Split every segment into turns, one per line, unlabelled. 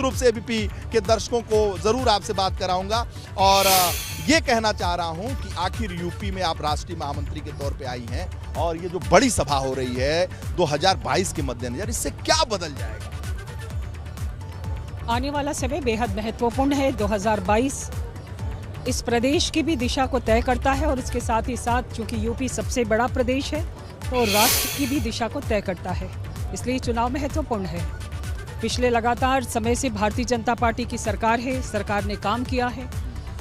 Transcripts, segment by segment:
रूप से एबीपी के दर्शकों को जरूर आपसे बात कराऊंगा और ये कहना चाह रहा हूं कि आखिर यूपी में आप राष्ट्रीय महामंत्री के तौर पे आई हैं और ये जो बड़ी सभा हो रही है 2022 के मद्देनजर, इससे क्या बदल जाएगा?
आने वाला समय बेहद महत्वपूर्ण है। 2022 इस प्रदेश की भी दिशा को तय करता है और इसके साथ ही साथ चूंकि यूपी सबसे बड़ा प्रदेश है तो राष्ट्र की भी दिशा को तय करता है, इसलिए चुनाव महत्वपूर्ण है। पिछले लगातार समय से भारतीय जनता पार्टी की सरकार है, सरकार ने काम किया है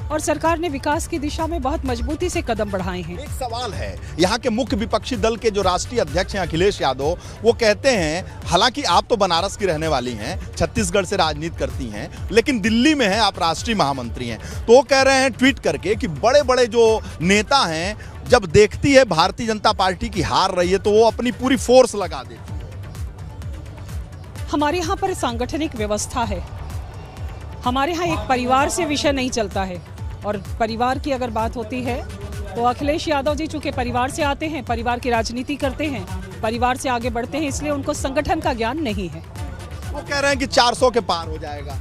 और सरकार ने विकास की दिशा में बहुत मजबूती से कदम बढ़ाए हैं।
एक सवाल है, यहाँ के मुख्य विपक्षी दल के जो राष्ट्रीय अध्यक्ष हैं अखिलेश यादव, वो कहते हैं, हालांकि आप तो बनारस की रहने वाली हैं, छत्तीसगढ़ से राजनीति करती हैं, लेकिन दिल्ली में हैं आप राष्ट्रीय महामंत्री हैं, तो वो कह रहे हैं ट्वीट करके कि बड़े बड़े जो नेता हैं जब देखती है भारतीय जनता पार्टी की हार रही है तो वो अपनी पूरी फोर्स लगा देती है।
हमारे यहाँ पर सांगठनिक व्यवस्था है, हमारे यहाँ एक परिवार से विषय नहीं चलता है और परिवार की अगर बात होती है तो अखिलेश यादव जी चूंकि परिवार से आते हैं, परिवार की राजनीति करते हैं, परिवार से आगे बढ़ते हैं, इसलिए उनको संगठन का ज्ञान नहीं है।
वो कह रहे हैं कि 400 के पार हो जाएगा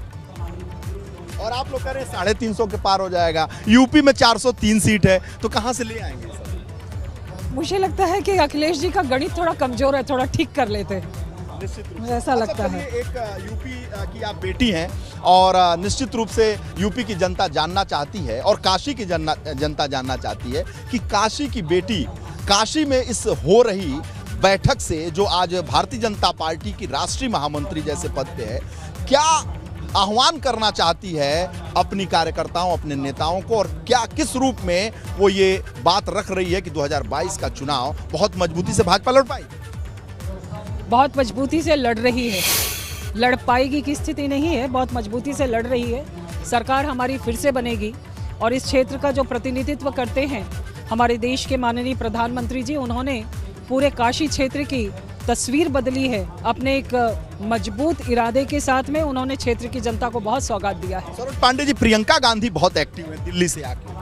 और आप लोग कह रहे हैं 350 के पार हो जाएगा। यूपी में 403 सीट है तो कहाँ से ले आएंगे सब?
मुझे लगता है कि अखिलेश जी का गणित थोड़ा कमजोर है, थोड़ा ठीक कर लेते हैं, मुझे ऐसा लगता है।
एक यूपी की आप बेटी हैं और निश्चित रूप से यूपी की जनता जानना चाहती है और काशी की जनता जानना चाहती है कि काशी की बेटी काशी में इस हो रही बैठक से जो आज भारतीय जनता पार्टी की राष्ट्रीय महामंत्री जैसे पद पे है, क्या आह्वान करना चाहती है अपनी कार्यकर्ताओं, अपने नेताओं को, और क्या किस रूप में वो ये बात रख रही है कि 2022 का चुनाव बहुत मजबूती से भाजपा लड़ पाएगी?
बहुत मजबूती से लड़ रही है, लड़ पाएगी की स्थिति नहीं है, बहुत मजबूती से लड़ रही है। सरकार हमारी फिर से बनेगी और इस क्षेत्र का जो प्रतिनिधित्व करते हैं हमारे देश के माननीय प्रधानमंत्री जी, उन्होंने पूरे काशी क्षेत्र की तस्वीर बदली है। अपने एक मजबूत इरादे के साथ में उन्होंने क्षेत्र की जनता को बहुत सौगात दिया है।
सरोज पांडे जी, प्रियंका गांधी बहुत एक्टिव है दिल्ली से आके।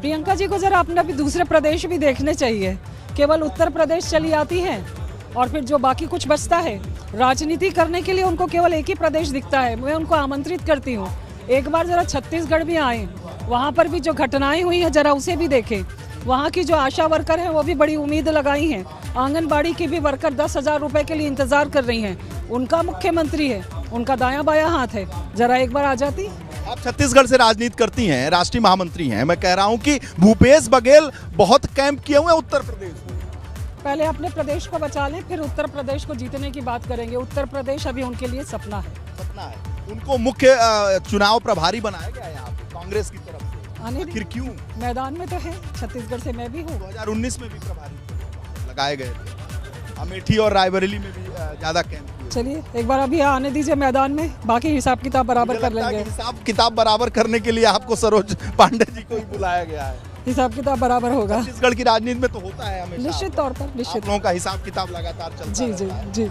प्रियंका जी को जरा अपना भी दूसरे प्रदेश भी देखने चाहिए, केवल उत्तर प्रदेश चली आती हैं और फिर जो बाकी कुछ बचता है राजनीति करने के लिए उनको केवल एक ही प्रदेश दिखता है। मैं उनको आमंत्रित करती हूँ एक बार जरा छत्तीसगढ़ भी आए, वहाँ पर भी जो घटनाएं हुई हैं जरा उसे भी देखें। वहाँ की जो आशा वर्कर हैं वो भी बड़ी उम्मीद लगाई हैं, आंगनबाड़ी की भी वर्कर 10,000 रुपए के लिए इंतजार कर रही हैं। उनका मुख्यमंत्री है, उनका दायां बायां हाथ है, जरा एक बार आ जाती।
आप छत्तीसगढ़ से राजनीति करती हैं, राष्ट्रीय महामंत्री हैं, मैं कह रहा हूं कि भूपेश बघेल बहुत कैंप किए हुए उत्तर प्रदेश में।
पहले अपने प्रदेश को बचा लें, फिर उत्तर प्रदेश को जीतने की बात करेंगे। उत्तर प्रदेश अभी उनके लिए सपना है।
सपना है। उनको मुख्य चुनाव प्रभारी बनाया गया है यहाँ पे कांग्रेस की तरफ से। आखिर क्यों?
मैदान में तो है, छत्तीसगढ़ से मैं भी हूँ।
2019 में भी प्रभारी लगाए गए थे, अमेठी और रायबरेली में भी ज्यादा कैंप किए।
चलिए एक बार अभी आने दीजिए मैदान में, बाकी हिसाब किताब बराबर कर लेंगे।
हिसाब किताब बराबर करने के लिए आपको सरोज पांडे जी को ही बुलाया गया है।
हिसाब किताब बराबर होगा।
छत्तीसगढ़ की राजनीति में तो होता है हमेशा,
निश्चित तौर पर, निश्चित।
लोगों का हिसाब किताब लगातार चलता
जी जी जी।